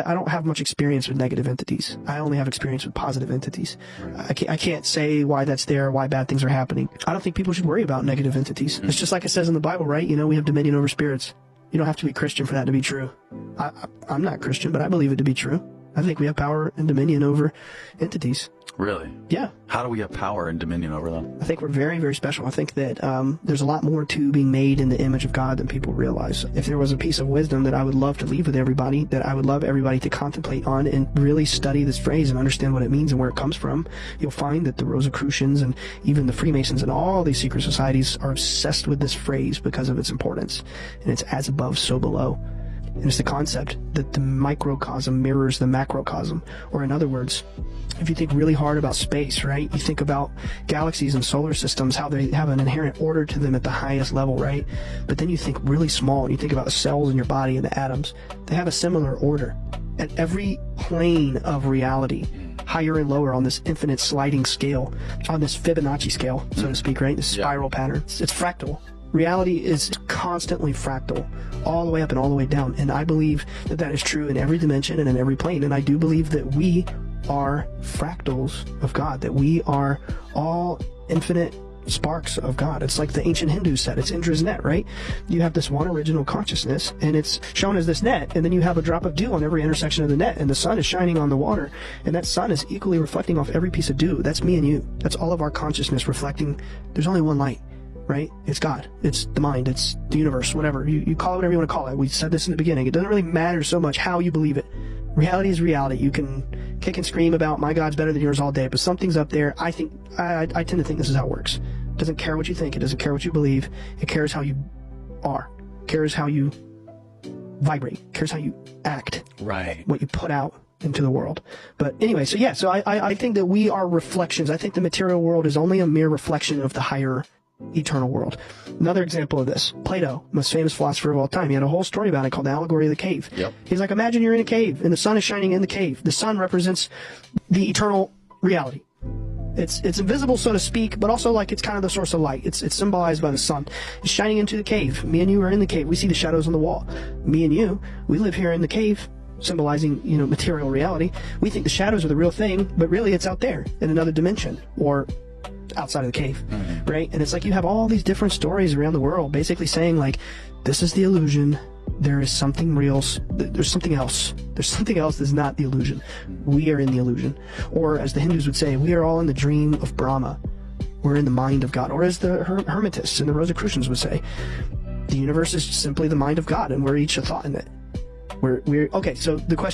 I don't have much experience with negative entities. I only have experience with positive entities. I can't say why that's there, why bad things are happening. I don't think people should worry about negative entities. It's just like it says in the Bible, right? You know, we have dominion over spirits. You don't have to be Christian for that to be true. I'm not Christian, but I believe it to be true. I think we have power and dominion over entities. Really? Yeah. How do we have power and dominion over them? I think we're very, very special. I think that there's a lot more to being made in the image of God than people realize. If there was a piece of wisdom that I would love to leave with everybody, that I would love everybody to contemplate on and really study this phrase and understand what it means and where it comes from, you'll find that the Rosicrucians and even the Freemasons and all these secret societies are obsessed with this phrase because of its importance. And it's as above, so below. And it's the concept that the microcosm mirrors the macrocosm. Or in other words, if you think really hard about space, right? You think about galaxies and solar systems, how they have an inherent order to them at the highest level, right? But then you think really small, and you think about the cells in your body and the atoms. They have a similar order. At every plane of reality, higher and lower on this infinite sliding scale, on this Fibonacci scale, so to speak, right? This spiral pattern. It's fractal. Reality is constantly fractal, all the way up and all the way down. And I believe that that is true in every dimension and in every plane. And I do believe that we are fractals of God, that we are all infinite sparks of God. It's like the ancient Hindus said, it's Indra's net, right? You have this one original consciousness, and it's shown as this net, and then you have a drop of dew on every intersection of the net, and the sun is shining on the water, and that sun is equally reflecting off every piece of dew. That's me and you. That's all of our consciousness reflecting. There's only one light. Right? It's God. It's the mind. It's the universe, whatever. You call it whatever you want to call it. We said this in the beginning. It doesn't really matter so much how you believe it. Reality is reality. You can kick and scream about my God's better than yours all day, but something's up there. I tend to think this is how it works. It doesn't care what you think. It doesn't care what you believe. It cares how you are. It cares how you vibrate. It cares how you act. Right. What you put out into the world. But anyway, so yeah, so I think that we are reflections. I think the material world is only a mere reflection of the higher eternal world. Another example of this, Plato, most famous philosopher of all time, he had a whole story about it called the allegory of the cave. Yep. He's like, imagine you're in a cave and the sun is shining in the cave. The sun represents the eternal reality. It's invisible, so to speak, but also like it's kind of the source of light. It's symbolized by the sun. It's shining into the cave. Me and you are in the cave. We see the shadows on the wall. Me and you, we live here in the cave, symbolizing, material reality. We think the shadows are the real thing, but really it's out there in another dimension, or outside of the cave, right? And it's like you have all these different stories around the world basically saying like, this is the illusion, there is something real, there's something else. There's something else that's not the illusion. We are in the illusion. Or as the Hindus would say, we are all in the dream of Brahma. We're in the mind of God. Or as the Hermetists and the Rosicrucians would say, the universe is simply the mind of God, and we're each a thought in it. Okay, so the question